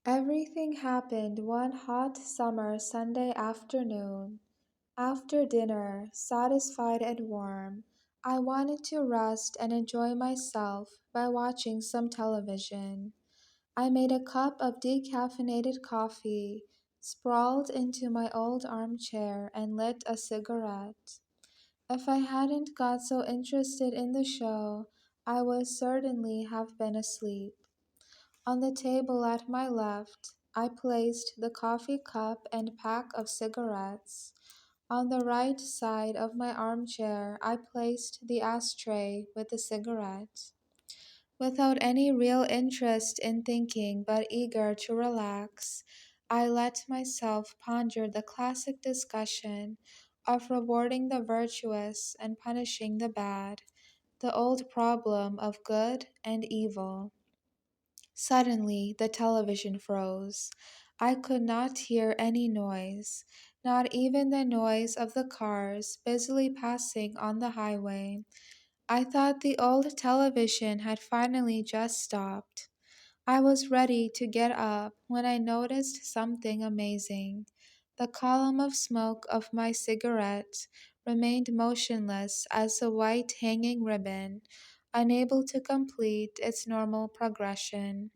Everything happened one hot summer Sunday afternoon. After dinner, satisfied and warm, I wanted to rest and enjoy myself by watching some television. I made a cup of decaffeinated coffee, sprawled into my old armchair, and lit a cigarette. If I hadn't got so interested in the show, I would certainly have been asleep. On the table at my left, I placed the coffee cup and pack of cigarettes. On the right side of my armchair, I placed the ashtray with the cigarette. Without any real interest in thinking but eager to relax, I let myself ponder the classic discussion of rewarding the virtuous and punishing the bad, the old problem of good and evil. Suddenly, the television froze. I could not hear any noise, not even the noise of the cars busily passing on the highway. I thought the old television had finally just stopped. I was ready to get up when I noticed something amazing. The column of smoke of my cigarette remained motionless as a white hanging ribbon, unable to complete its normal progression.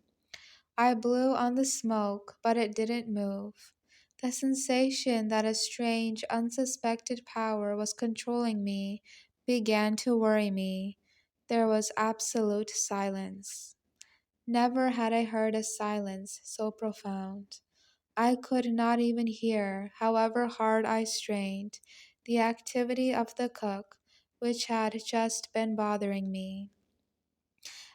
I blew on the smoke, but it didn't move. The sensation that a strange, unsuspected power was controlling me began to worry me. There was absolute silence. Never had I heard a silence so profound. I could not even hear, however hard I strained, the activity of the cook, which had just been bothering me.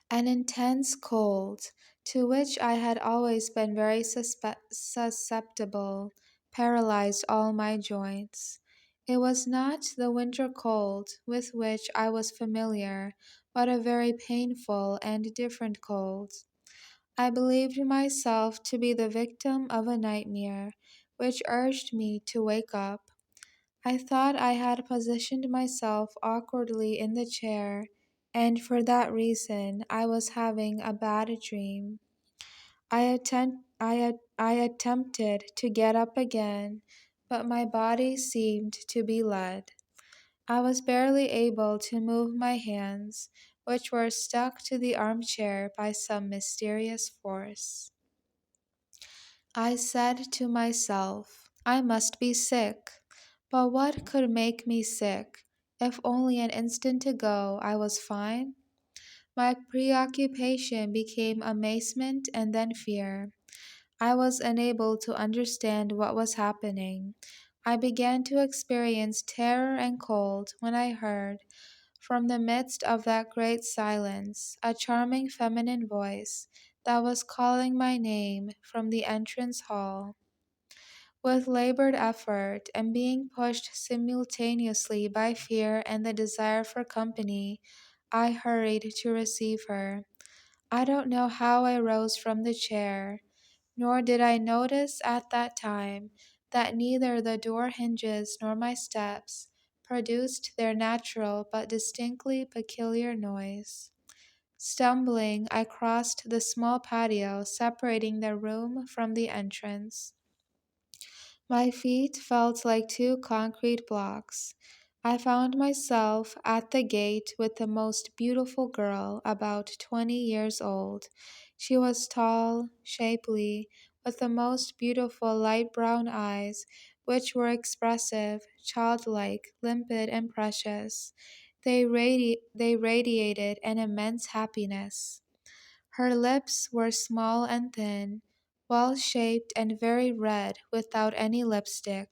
An intense cold, to which I had always been very susceptible, paralyzed all my joints. It was not the winter cold with which I was familiar, but a very painful and different cold. I believed myself to be the victim of a nightmare, which urged me to wake up. I thought I had positioned myself awkwardly in the chair, and for that reason I was having a bad dream. I attempted to get up again, but my body seemed to be lead. I was barely able to move my hands, which were stuck to the armchair by some mysterious force. I said to myself, I must be sick. But what could make me sick? If only an instant ago I was fine? My preoccupation became amazement and then fear. I was unable to understand what was happening. I began to experience terror and cold when I heard, from the midst of that great silence, a charming feminine voice that was calling my name from the entrance hall. With labored effort and being pushed simultaneously by fear and the desire for company, I hurried to receive her. I don't know how I rose from the chair, nor did I notice at that time that neither the door hinges nor my steps produced their natural but distinctly peculiar noise. Stumbling, I crossed the small patio separating the room from the entrance. My feet felt like two concrete blocks. I found myself at the gate with the most beautiful girl, about 20 years old. She was tall, shapely, with the most beautiful light brown eyes, which were expressive, childlike, limpid, and precious. They radiated an immense happiness. Her lips were small and thin, well shaped and very red without any lipstick.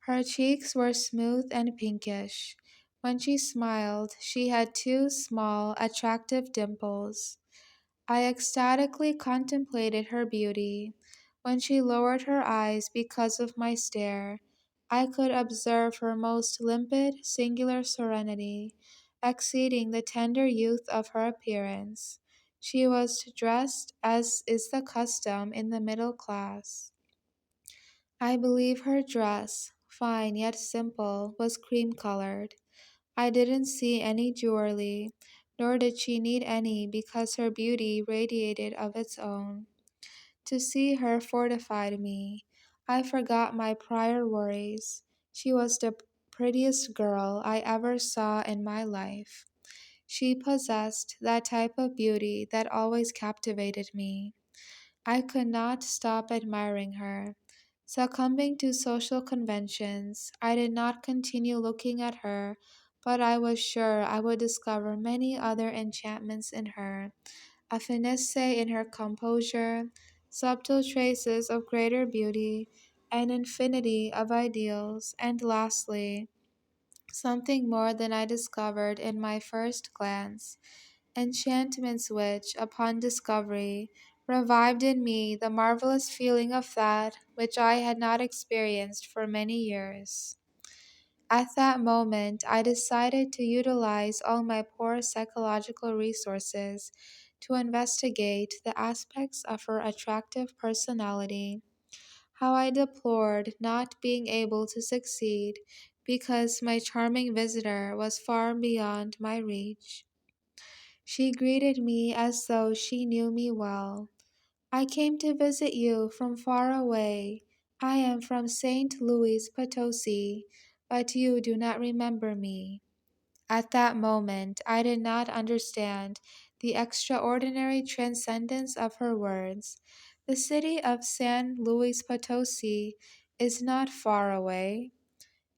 Her cheeks were smooth and pinkish. When she smiled, she had two small, attractive dimples. I ecstatically contemplated her beauty. When she lowered her eyes because of my stare, I could observe her most limpid, singular serenity, exceeding the tender youth of her appearance. She was dressed as is the custom in the middle class. I believe her dress, fine yet simple, was cream colored. I didn't see any jewelry, nor did she need any because her beauty radiated of its own. To see her fortified me. I forgot my prior worries. She was the prettiest girl I ever saw in my life. She possessed that type of beauty that always captivated me. I could not stop admiring her. Succumbing to social conventions, I did not continue looking at her, but I was sure I would discover many other enchantments in her, a finesse in her composure, subtle traces of greater beauty, an infinity of ideals, and lastly, something more than I discovered in my first glance, enchantments which, upon discovery, revived in me the marvelous feeling of that which I had not experienced for many years. At that moment, I decided to utilize all my poor psychological resources to investigate the aspects of her attractive personality. How I deplored not being able to succeed because my charming visitor was far beyond my reach. She greeted me as though she knew me well. I came to visit you from far away. I am from St. Louis Potosi, but you do not remember me. At that moment, I did not understand the extraordinary transcendence of her words. The city of San Luis Potosi is not far away.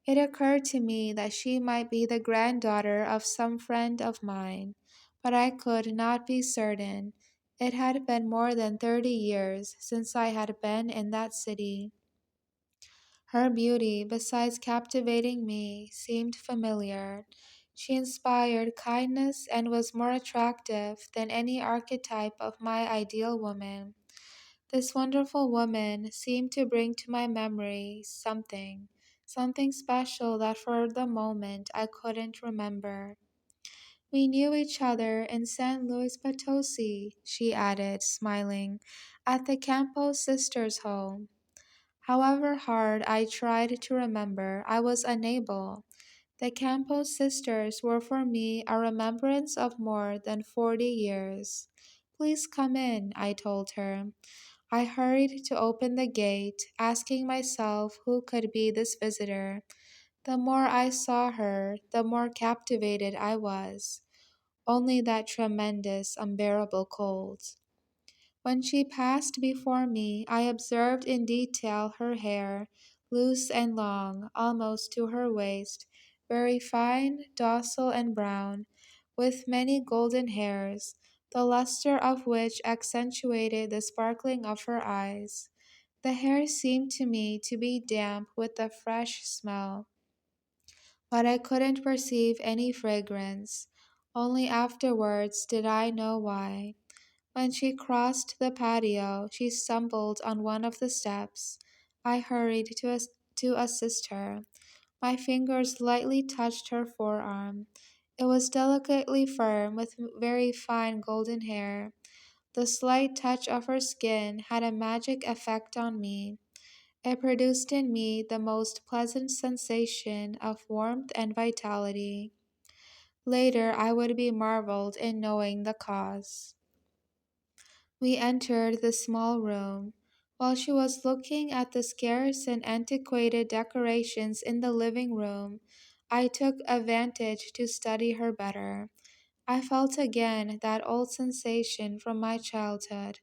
It occurred to me that she might be the granddaughter of some friend of mine, but I could not be certain. It had been more than 30 years since I had been in that city. Her beauty, besides captivating me, seemed familiar. She inspired kindness and was more attractive than any archetype of my ideal woman. This wonderful woman seemed to bring to my memory something special that for the moment I couldn't remember. We knew each other in San Luis Potosi, she added, smiling, at the Campos sisters' home. However hard I tried to remember, I was unable. The Campos sisters were for me a remembrance of more than 40 years. Please come in, I told her. I hurried to open the gate, asking myself who could be this visitor. The more I saw her, the more captivated I was. Only that tremendous, unbearable cold. When she passed before me, I observed in detail her hair, loose and long, almost to her waist, very fine, docile, and brown, with many golden hairs, the luster of which accentuated the sparkling of her eyes. The hair seemed to me to be damp with a fresh smell, but I couldn't perceive any fragrance. Only afterwards did I know why. When she crossed the patio, she stumbled on one of the steps. I hurried to assist her. My fingers lightly touched her forearm. It was delicately firm with very fine golden hair. The slight touch of her skin had a magic effect on me. It produced in me the most pleasant sensation of warmth and vitality. Later, I would be marveled in knowing the cause. We entered the small room. While she was looking at the scarce and antiquated decorations in the living room, I took advantage to study her better. I felt again that old sensation from my childhood,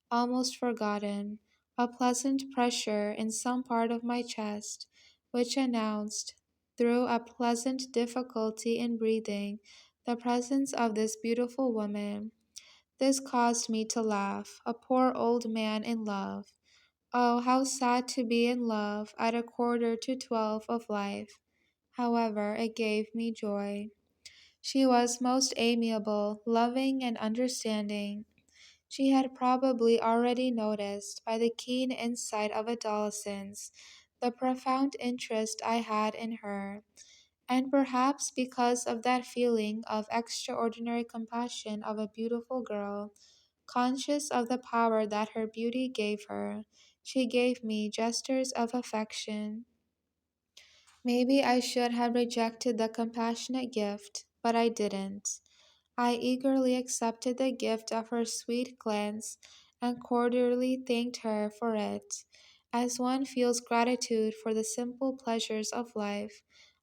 almost forgotten, a pleasant pressure in some part of my chest, which announced, through a pleasant difficulty in breathing, the presence of this beautiful woman. This caused me to laugh, a poor old man in love. Oh, how sad to be in love at a quarter to 12 of life. However, it gave me joy. She was most amiable, loving, and understanding. She had probably already noticed, by the keen insight of adolescence, the profound interest I had in her, and perhaps because of that feeling of extraordinary compassion of a beautiful girl, conscious of the power that her beauty gave her, she gave me gestures of affection. Maybe I should have rejected the compassionate gift, but I didn't. I eagerly accepted the gift of her sweet glance and cordially thanked her for it, as one feels gratitude for the simple pleasures of life,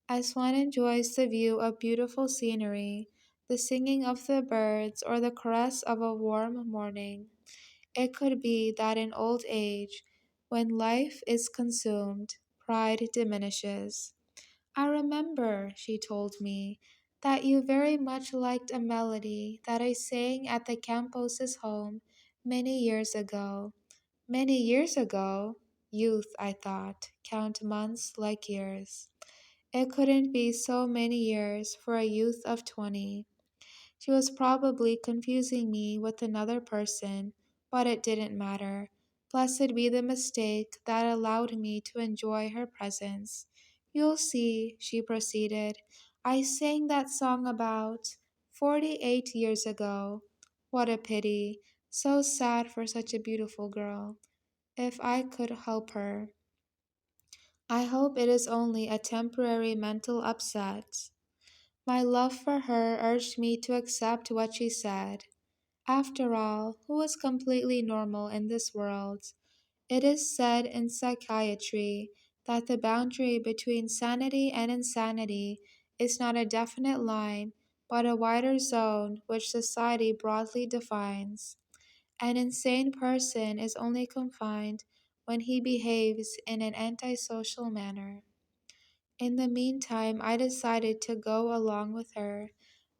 as one enjoys the view of beautiful scenery, the singing of the birds, or the caress of a warm morning. It could be that in old age, when life is consumed, pride diminishes. I remember, she told me, that you very much liked a melody that I sang at the Campos's home many years ago. Many years ago? Youth, I thought, count months like years. It couldn't be so many years for a youth of 20. She was probably confusing me with another person, but it didn't matter. Blessed be the mistake that allowed me to enjoy her presence. You'll see, she proceeded. I sang that song about 48 years ago. What a pity. So sad for such a beautiful girl. If I could help her. I hope it is only a temporary mental upset. My love for her urged me to accept what she said. After all, who is completely normal in this world? It is said in psychiatry that the boundary between sanity and insanity is not a definite line, but a wider zone which society broadly defines. An insane person is only confined when he behaves in an antisocial manner. In the meantime, I decided to go along with her.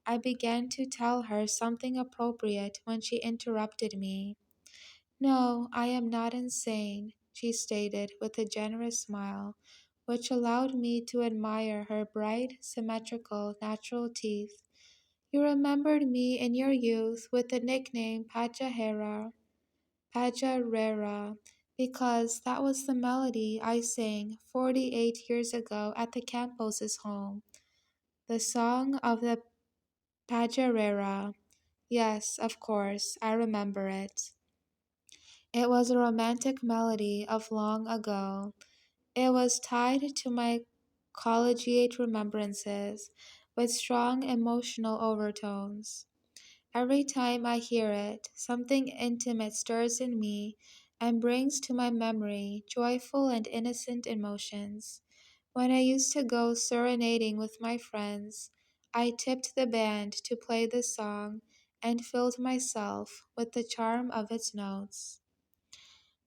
I began to tell her something appropriate when she interrupted me. No, I am not insane, she stated with a generous smile, which allowed me to admire her bright, symmetrical, natural teeth. You remembered me in your youth with the nickname Pajarera, because that was the melody I sang 48 years ago at the Campos's home. The song of the Pajarera. Yes, of course, I remember it. It was a romantic melody of long ago. It was tied to my collegiate remembrances with strong emotional overtones. Every time I hear it, something intimate stirs in me and brings to my memory joyful and innocent emotions. When I used to go serenading with my friends, I tipped the band to play the song and filled myself with the charm of its notes.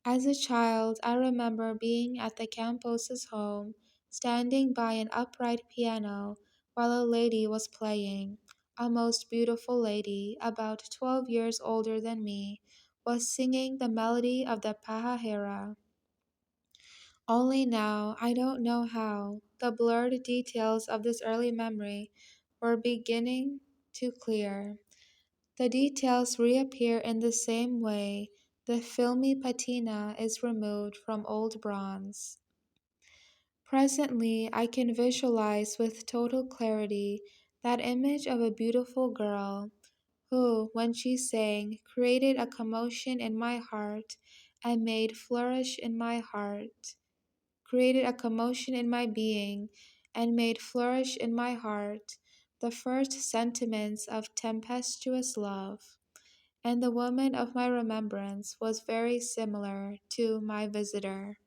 As a child, I remember being at the Campos's home, standing by an upright piano while a lady was playing. A most beautiful lady, about 12 years older than me, was singing the melody of the Pajajera. Only now, I don't know how, the blurred details of this early memory were beginning to clear. The details reappear in the same way the filmy patina is removed from old bronze. Presently, I can visualize with total clarity that image of a beautiful girl who, when she sang, created a commotion in my heart and made flourish in my heart, created a commotion in my being and made flourish in my heart the first sentiments of tempestuous love. And the woman of my remembrance was very similar to my visitor.